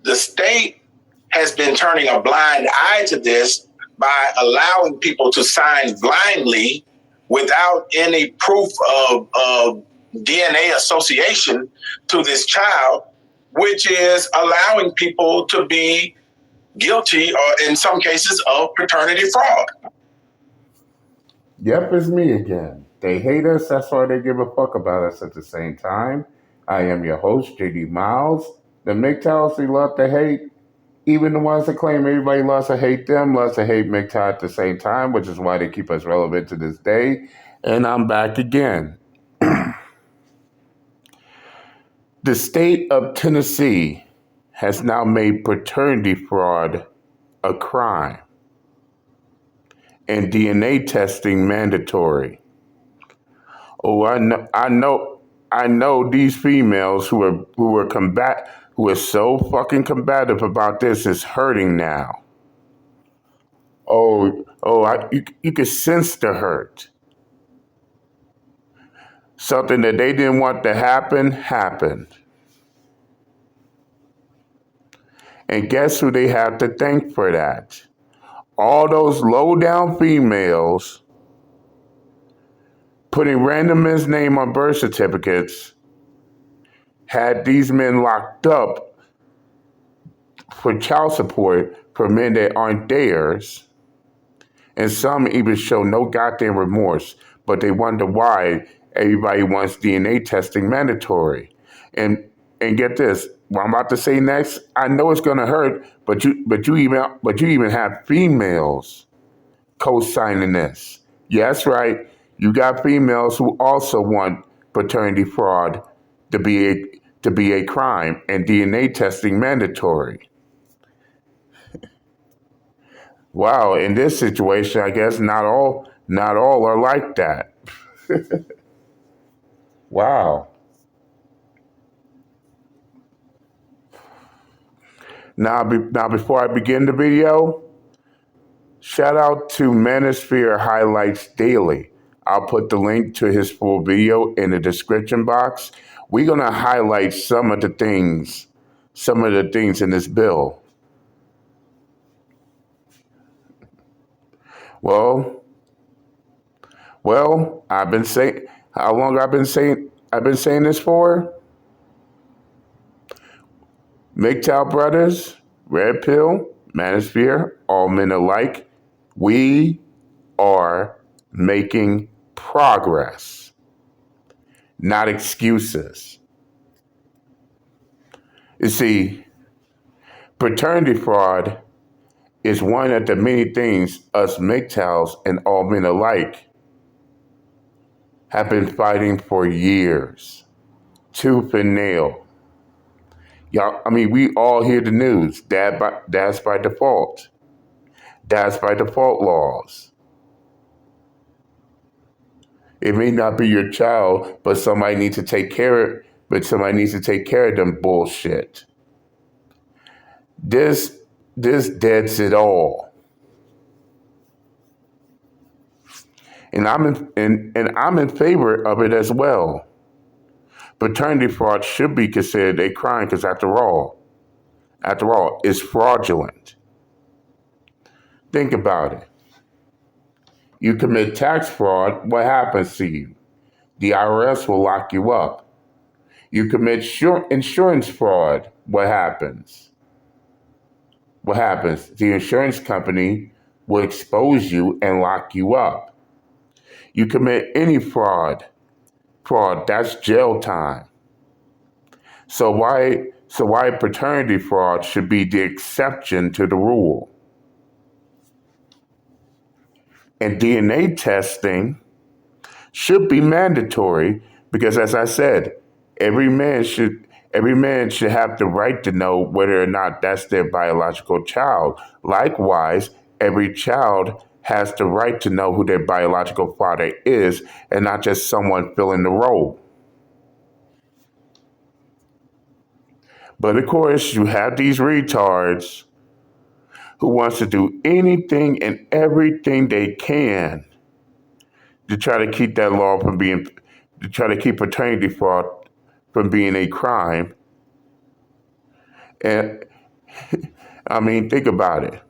the state has been turning a blind eye to this by allowing people to sign blindly without any proof of DNA association to this child, which is allowing people to be guilty, or in some cases, of paternity fraud. Yep, it's me again. They hate us, that's why they give a fuck about us at the same time. I am your host, JD Miles. The MGTOWs, they love to hate. Even the ones that claim everybody loves to hate them, loves to hate MGTOW at the same time, which is why they keep us relevant to this day. And I'm back again. The state of Tennessee has now made paternity fraud a crime and DNA testing mandatory. Oh, I know these females who are so fucking combative about this is hurting now. You can sense the hurt. Something that they didn't want to happen happened. And guess who they have to thank for that? All those low down females putting random men's name on birth certificates had these men locked up for child support for men that aren't theirs. And some even show no goddamn remorse, but they wonder why everybody wants DNA testing mandatory. And get this, what I'm about to say next, I know it's gonna hurt, but you even have females co-signing this. Yes, right. You got females who also want paternity fraud to be a crime and DNA testing mandatory. Wow, in this situation, I guess not all are like that. Wow. Now, before I begin the video, shout out to Manosphere Highlights Daily. I'll put the link to his full video in the description box. We're gonna highlight some of the things in this bill. Well, I've been saying, how long I've been saying this for? MGTOW brothers, Red Pill, Manosphere, all men alike, we are making progress, not excuses. You see, paternity fraud is one of the many things us MGTOWs and all men alike have been fighting for years, tooth and nail. Y'all, I mean, we all hear the news. That's by default. That's by default laws. It may not be your child, but somebody needs to take care of them bullshit. This deads it all. And I'm in favor of it as well. Paternity fraud should be considered a crime because after all, it's fraudulent. Think about it. You commit tax fraud, what happens to you? The IRS will lock you up. You commit insurance fraud, what happens? What happens? The insurance company will expose you and lock you up. You commit any fraud, that's jail time. So why paternity fraud should be the exception to the rule? And DNA testing should be mandatory because, as I said, every man should have the right to know whether or not that's their biological child. Likewise, every child has the right to know who their biological father is and not just someone filling the role. But of course, you have these retards who wants to do anything and everything they can to try to keep that law to try to keep paternity fraud from being a crime. And I mean, think about it.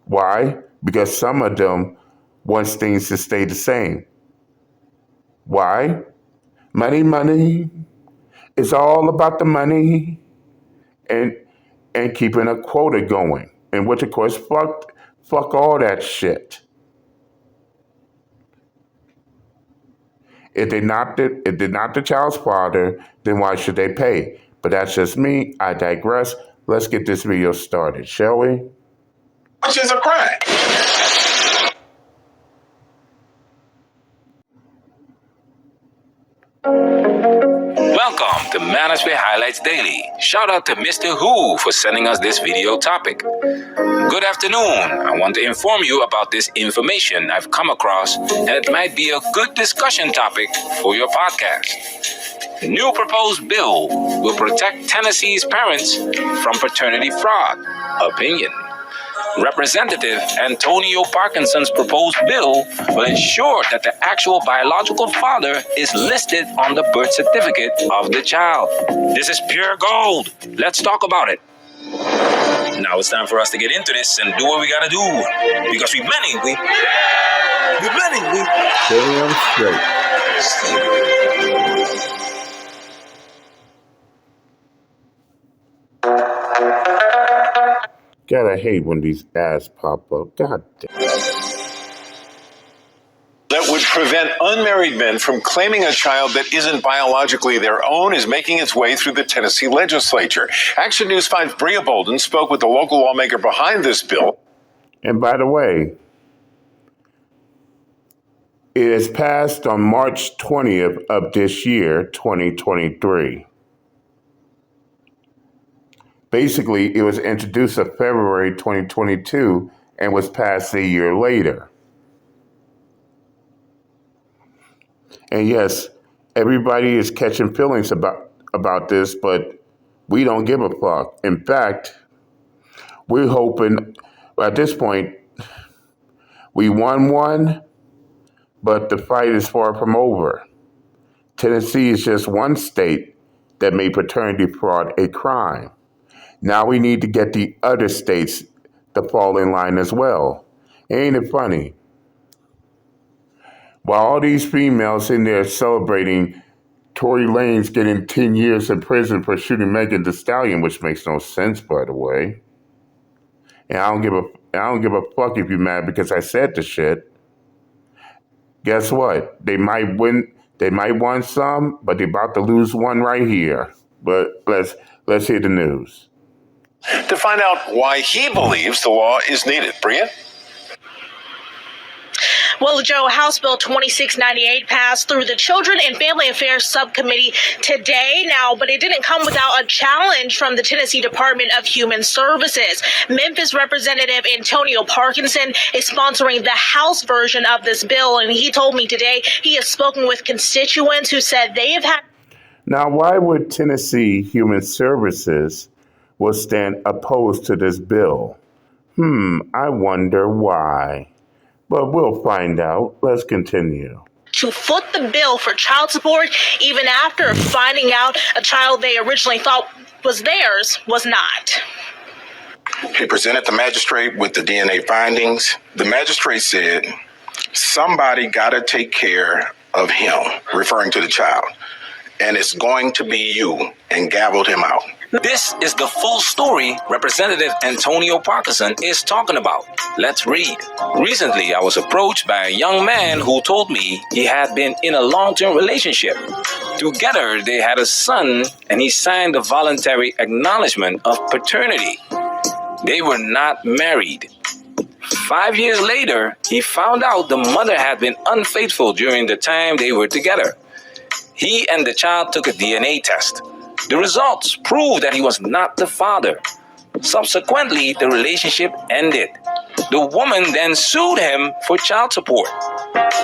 Why? Because some of them wants things to stay the same. Why? Money, money. It's all about the money and keeping a quota going. And which of course fuck all that shit. If they're not the child's father, then why should they pay? But that's just me. I digress. Let's get this video started, shall we? Which is a crime. Welcome to Manosphere Highlights Daily. Shout out to Mr. Who for sending us this video topic. Good afternoon. I want to inform you about this information I've come across, and it might be a good discussion topic for your podcast. The new proposed bill will protect Tennessee's parents from paternity fraud. Opinion. Representative Antonio Parkinson's proposed bill will ensure that the actual biological father is listed on the birth certificate of the child. This is pure gold. Let's talk about it. Now it's time for us to get into this and do what we gotta do. Because we're planning, Damn straight. God, I hate when these ads pop up. God damn. That would prevent unmarried men from claiming a child that isn't biologically their own is making its way through the Tennessee legislature. Action News 5's Bria Bolden spoke with the local lawmaker behind this bill. And by the way, it is passed on March 20th of this year, 2023. Basically, it was introduced in February 2022 and was passed a year later. And yes, everybody is catching feelings about this, but we don't give a fuck. In fact, we're hoping at this point we won one, but the fight is far from over. Tennessee is just one state that made paternity fraud a crime. Now we need to get the other states to fall in line as well. Ain't it funny? While all these females in there celebrating Tory Lanez getting 10 years in prison for shooting Megan Thee Stallion, which makes no sense, by the way. And I don't give a fuck if you're mad because I said the shit. Guess what? They might win some, but they're about to lose one right here. But let's hear the news. To find out why he believes the law is needed. Bria? Well, Joe, House Bill 2698 passed through the Children and Family Affairs Subcommittee today now, but it didn't come without a challenge from the Tennessee Department of Human Services. Memphis Representative Antonio Parkinson is sponsoring the House version of this bill, and he told me today he has spoken with constituents who said they have had... Now, why would Tennessee Human Services will stand opposed to this bill? I wonder why. But we'll find out. Let's continue. To foot the bill for child support, even after finding out a child they originally thought was theirs was not. He presented the magistrate with the DNA findings. The magistrate said, somebody got to take care of him, referring to the child, and it's going to be you, and gavelled him out. This is the full story Representative Antonio Parkinson is talking about. Let's read. Recently, I was approached by a young man who told me he had been in a long-term relationship. Together, they had a son, and he signed a voluntary acknowledgement of paternity. They were not married. 5 years later, he found out the mother had been unfaithful during the time they were together. He and the child took a DNA test. The results proved that he was not the father. Subsequently, the relationship ended. The woman then sued him for child support.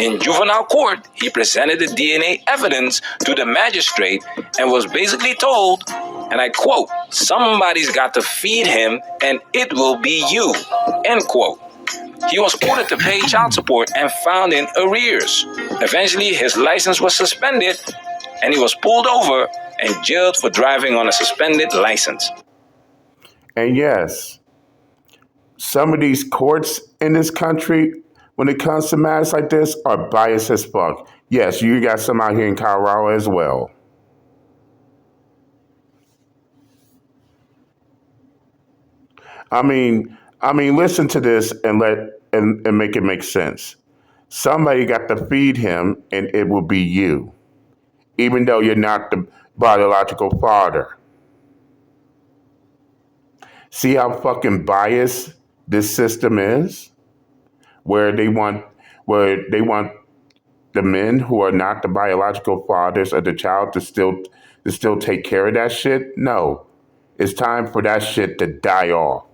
In juvenile court, he presented the DNA evidence to the magistrate and was basically told, and I quote, somebody's got to feed him and it will be you, end quote. He was ordered to pay child support and found in arrears. Eventually, his license was suspended and he was pulled over and jailed for driving on a suspended license. And yes, some of these courts in this country, when it comes to matters like this, are biased as fuck. Yes, you got some out here in Colorado as well. Listen to this and and make it make sense. Somebody got to feed him, and it will be you, even though you're not the biological father. See how fucking biased this system is, where they want where they want the men who are not the biological fathers of the child to still take care of that shit. No, it's time for that shit to die off.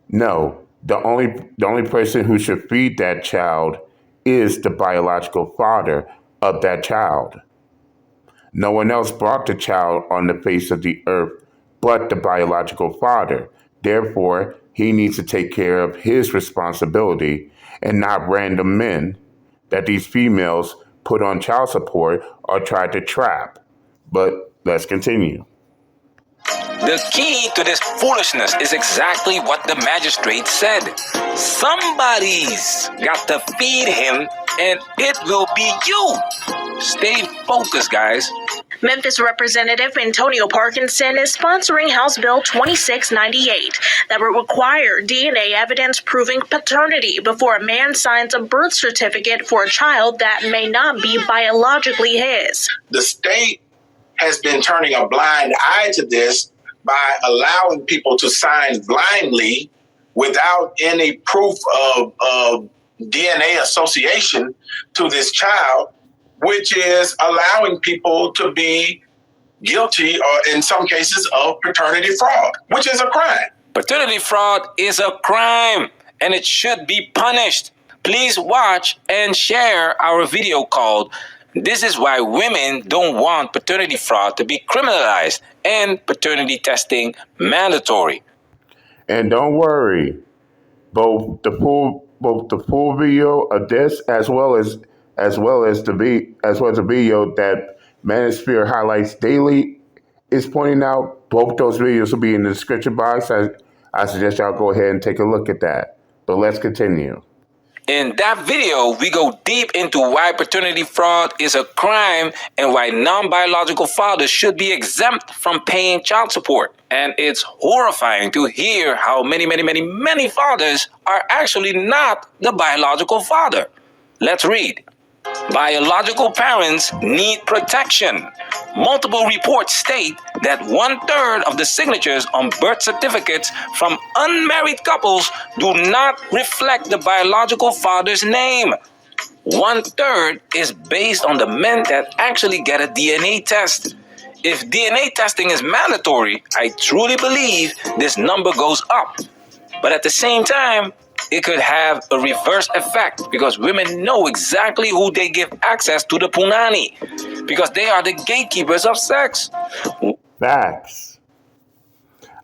No, the only person who should feed that child is the biological father of that child. No one else brought the child on the face of the earth but the biological father. Therefore, he needs to take care of his responsibility and not random men that these females put on child support or try to trap. But let's continue. The key to this foolishness is exactly what the magistrate said. Somebody's got to feed him, and it will be you. Stay focused, guys. Memphis Representative Antonio Parkinson is sponsoring House Bill 2698 that would require DNA evidence proving paternity before a man signs a birth certificate for a child that may not be biologically his. The state has been turning a blind eye to this by allowing people to sign blindly without any proof of DNA association to this child, which is allowing people to be guilty, or in some cases, of paternity fraud, which is a crime. Paternity fraud is a crime, and it should be punished. Please watch and share our video called "This is Why Women Don't Want Paternity Fraud to Be Criminalized and Paternity Testing Mandatory." And don't worry, both the full video of this as well as the video that Manosphere Highlights Daily is pointing out. Both those videos will be in the description box. I suggest y'all go ahead and take a look at that. But let's continue. In that video, we go deep into why paternity fraud is a crime and why non-biological fathers should be exempt from paying child support. And it's horrifying to hear how many fathers are actually not the biological father. Let's read. Biological parents need protection. Multiple reports state that 1/3 of the signatures on birth certificates from unmarried couples do not reflect the biological father's name. 1/3 is based on the men that actually get a DNA test. If DNA testing is mandatory, I truly believe this number goes up. But at the same time, it could have a reverse effect because women know exactly who they give access to the punani because they are the gatekeepers of sex. Facts.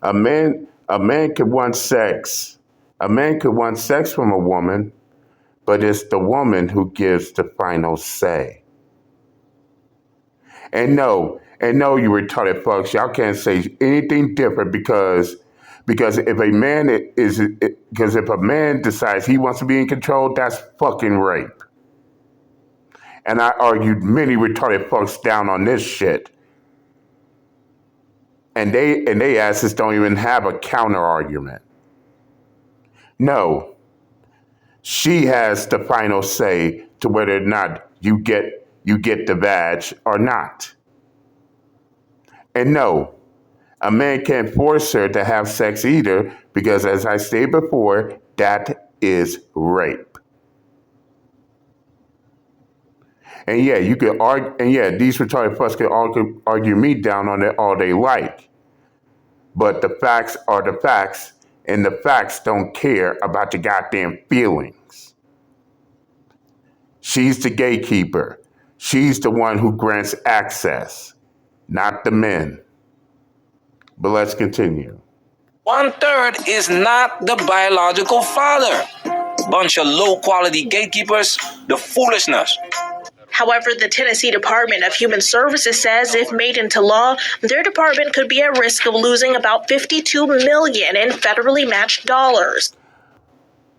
A man could want sex. A man could want sex from a woman, but it's the woman who gives the final say. And no, you retarded fucks, y'all can't say anything different because if a man decides he wants to be in control, that's fucking rape. And I argued many retarded fucks down on this shit. And they asses don't even have a counter argument. No. She has the final say to whether or not you get the vag or not. And no, a man can't force her to have sex either because, as I stated before, that is rape. And yeah, you could argue, and yeah, these retarded fucks can argue me down on it all they like. But the facts are the facts, and the facts don't care about your goddamn feelings. She's the gatekeeper. She's the one who grants access, not the men. But let's continue. 1/3 is not the biological father. Bunch of low-quality gatekeepers, the foolishness. However, the Tennessee Department of Human Services says if made into law, their department could be at risk of losing about $52 million in federally matched dollars.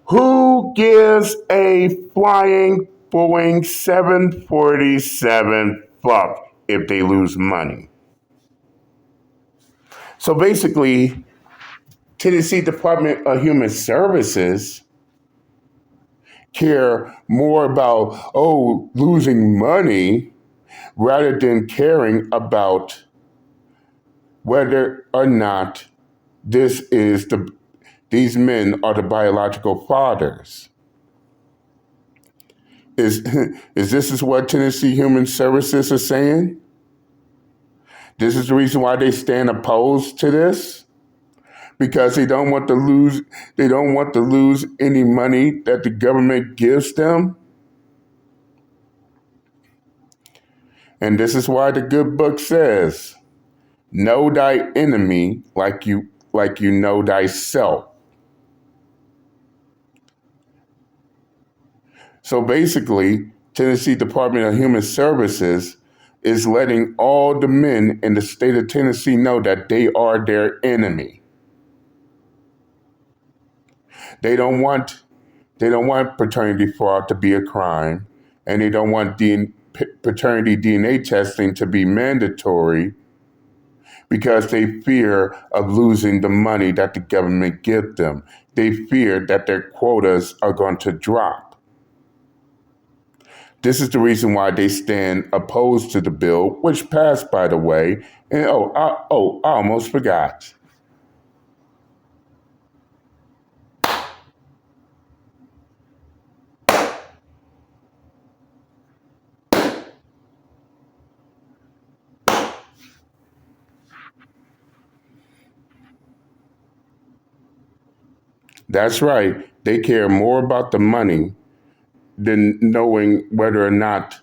Who gives a flying Boeing 747 fuck if they lose money? So basically, Tennessee Department of Human Services care more about, losing money rather than caring about whether or not these men are the biological fathers. Is this what Tennessee Human Services is saying? This is the reason why they stand opposed to this? Because they don't want to lose any money that the government gives them. And this is why the good book says, know thy enemy like you know thyself. So basically, Tennessee Department of Human Services is letting all the men in the state of Tennessee know that they are their enemy. They don't want paternity fraud to be a crime, and they don't want paternity DNA testing to be mandatory because they fear of losing the money that the government gives them. They fear that their quotas are going to drop. This is the reason why they stand opposed to the bill, which passed, by the way. And I almost forgot. That's right. They care more about the money than knowing whether or not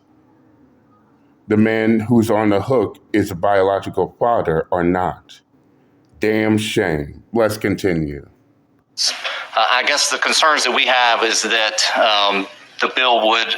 the man who's on the hook is a biological father or not. Damn shame. Let's continue. I guess the concerns that we have is that the bill would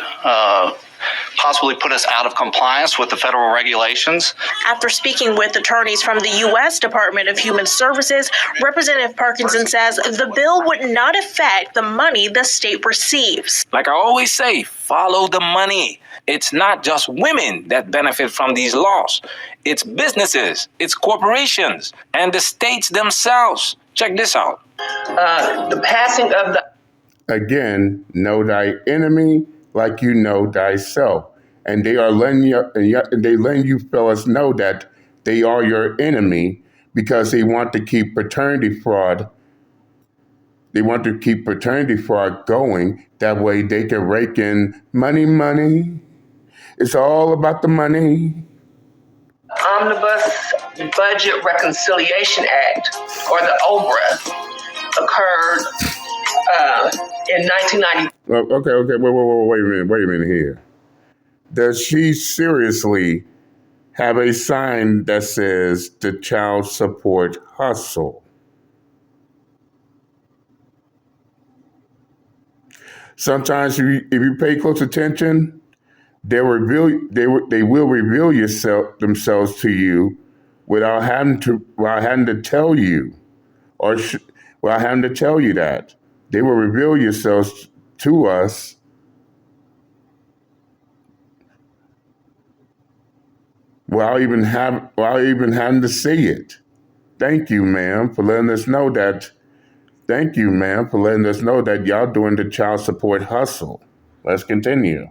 possibly put us out of compliance with the federal regulations. After speaking with attorneys from the U.S. Department of Human Services, Representative Parkinson says the bill would not affect the money the state receives. Like I always say, follow the money. It's not just women that benefit from these laws. It's businesses, it's corporations, and the states themselves. Check this out. The passing of the... Again, know thy enemy like you know thyself. And they are letting you fellas know that they are your enemy because they want to keep paternity fraud. They want to keep paternity fraud going. That way they can rake in money. It's all about the money. Omnibus Budget Reconciliation Act, or the OBRA, occurred in 1990. Okay. Wait a minute here. Does she seriously have a sign that says the child support hustle? Sometimes if you pay close attention, they will reveal themselves to you without having to tell you, without having to tell you that. They will reveal yourselves to us without even having to say it. Thank you, ma'am, for letting us know that. Thank you, ma'am, for letting us know that y'all doing the child support hustle. Let's continue.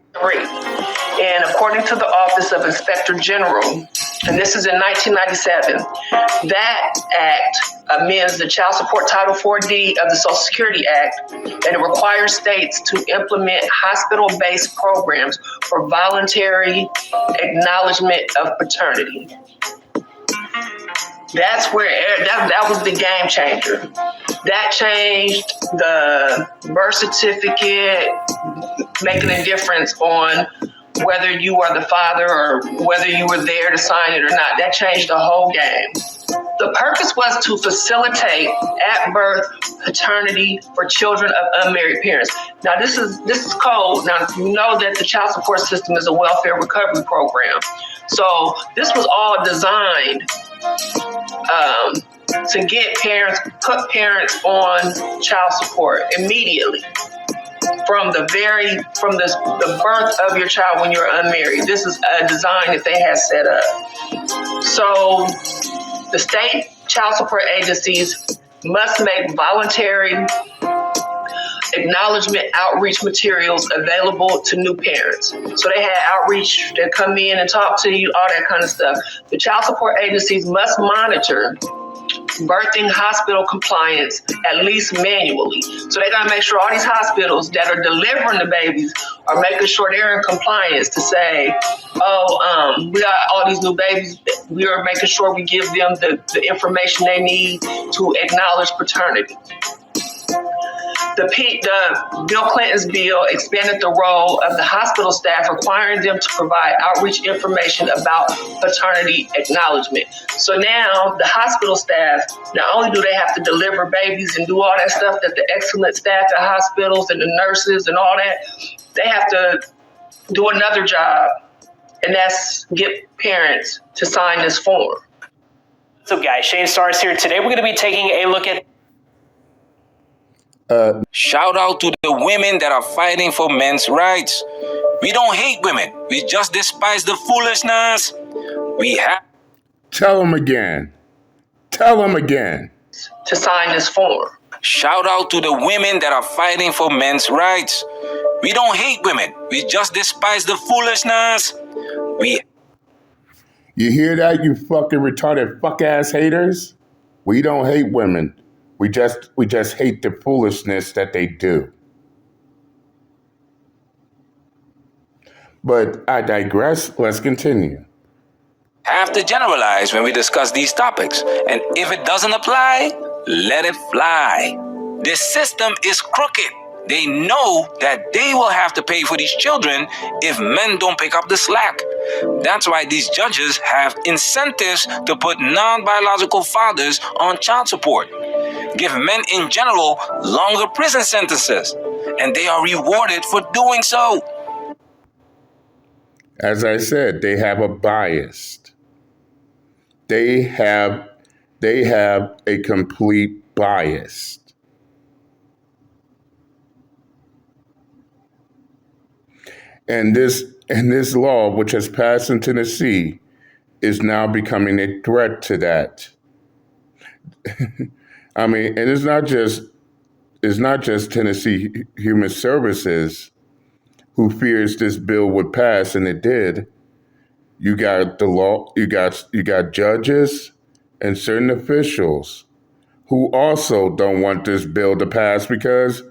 And according to the Office of Inspector General, and this is in 1997, that act amends the Child Support Title 4D of the Social Security Act, and it requires states to implement hospital-based programs for voluntary acknowledgement of paternity. That's where that was the game changer. That changed the birth certificate, making a difference on whether you are the father or whether you were there to sign it or not. That changed the whole game. The purpose was to facilitate at birth paternity for children of unmarried parents. Now this is code. Now you know that the child support system is a welfare recovery program. So this was all designed to get put parents on child support immediately from the birth of your child when you're unmarried. This is a design that they had set up. So the state child support agencies must make voluntary acknowledgement outreach materials available to new parents. So they had outreach that come in and talk to you, all that kind of stuff. The child support agencies must monitor birthing hospital compliance at least manually. So they gotta make sure all these hospitals that are delivering the babies are making sure they're in compliance to say, we got all these new babies. We are making sure we give them the information they need to acknowledge paternity. The Bill Clinton's bill expanded the role of the hospital staff, requiring them to provide outreach information about paternity acknowledgement. So now the hospital staff, not only do they have to deliver babies and do all that stuff that the excellent staff at hospitals and the nurses and all that, they have to do another job, and that's get parents to sign this form. So guys, Shane Stars here. Today we're going to be taking a look at Shout out to the women that are fighting for men's rights. We don't hate women. We just despise the foolishness. We have... Tell them again. Tell them again. To sign this form. Shout out to the women that are fighting for men's rights. We don't hate women. We just despise the foolishness. You hear that, you fucking retarded fuck-ass haters? We don't hate women. We just hate the foolishness that they do. But I digress. Let's continue. Have to generalize when we discuss these topics. And if it doesn't apply, let it fly. This system is crooked. They know that they will have to pay for these children if men don't pick up the slack. That's why these judges have incentives to put non-biological fathers on child support. Give men in general longer prison sentences, and they are rewarded for doing so. As I said, they have a bias. They have a complete bias. And this law, which has passed in Tennessee, is now becoming a threat to that. I mean, and it's not just Tennessee Human Services who fears this bill would pass, and it did. You got the law, you got judges and certain officials who also don't want this bill to pass because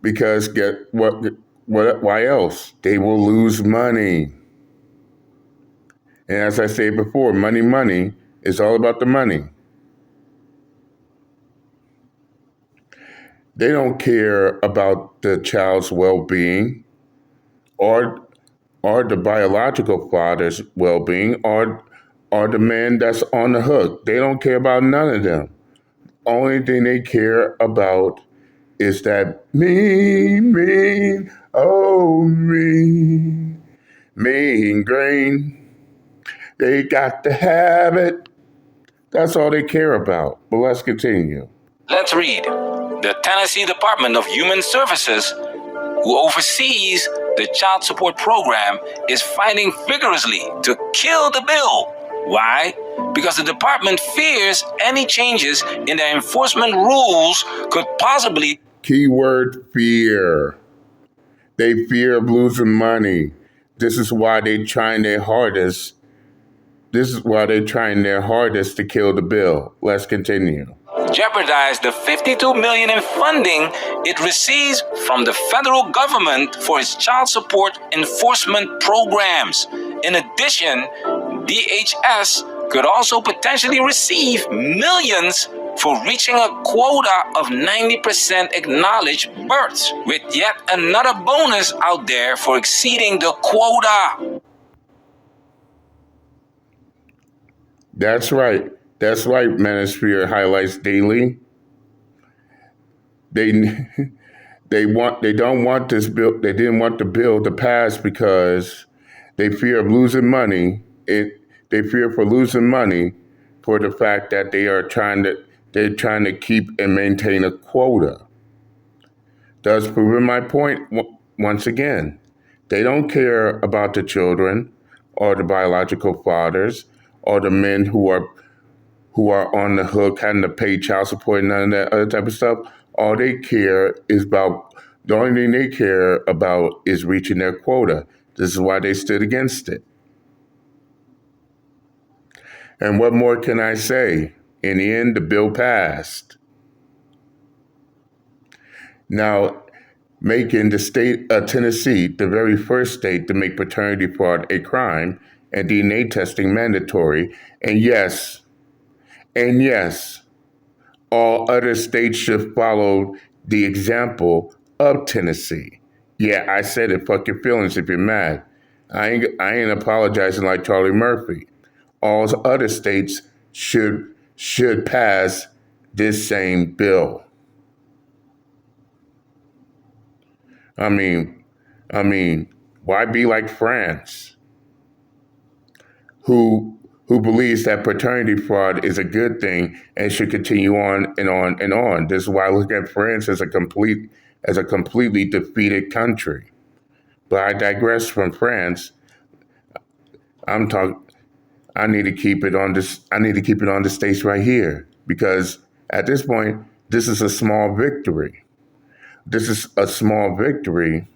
get what why else? They will lose money. And as I said before, money is all about the money. They don't care about the child's well-being or the biological father's well-being or the man that's on the hook. They don't care about none of them. Only thing they care about is that mean grain. They got to have it. That's all they care about. But let's continue. Let's read. The Tennessee Department of Human Services, who oversees the child support program, is fighting vigorously to kill the bill. Why? Because the department fears any changes in their enforcement rules could possibly... Keyword fear. They fear of losing money. This is why they're trying their hardest. To kill the bill. Let's continue. Jeopardize the $52 million in funding it receives from the federal government for its child support enforcement programs. In addition, DHS could also potentially receive millions for reaching a quota of 90% acknowledged births, with yet another bonus out there for exceeding the quota. That's right. That's right, Manosphere Highlights Daily. They they don't want this bill. They didn't want the bill to pass because they fear of losing money. They fear for losing money for the fact that they're trying to keep and maintain a quota. Thus proving my point once again. They don't care about the children or the biological fathers or the men who are on the hook having to pay child support and none of that other type of stuff. All they care is about the only thing they care about is reaching their quota. This is why they stood against it. And what more can I say? In the end, the bill passed. Now, making the state of Tennessee the very first state to make paternity fraud a crime and DNA testing mandatory. And yes, all other states should follow the example of Tennessee. Yeah, I said it. Fuck your feelings if you're mad. I ain't apologizing like Charlie Murphy. All other states should pass this same bill. I mean, why be like France, who believes that paternity fraud is a good thing and should continue on and on and on? This is why I look at France as a completely defeated country. But I digress from France. I need to keep it on this. I need to keep it on the states right here because at this point, this is a small victory. This is a small victory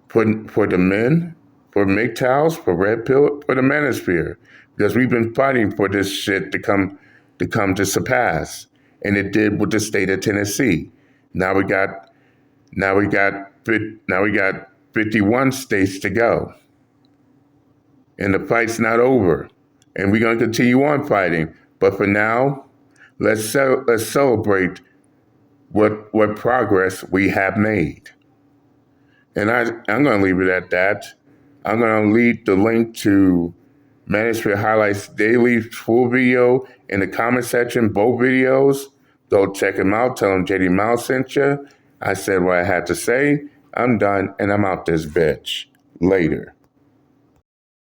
for the men, for MGTOWs, for Red Pill, for the Manosphere, because we've been fighting for this shit to come to surpass, and it did with the state of Tennessee. Now we got 51 states to go, and the fight's not over, and we're gonna continue on fighting. But for now, let's celebrate what progress we have made. And I'm going to leave it at that. I'm going to leave the link to Manosphere Highlights Daily full video in the comment section, both videos. Go check them out. Tell them JD Mouse sent you. I said what I had to say. I'm done, and I'm out this bitch. Later.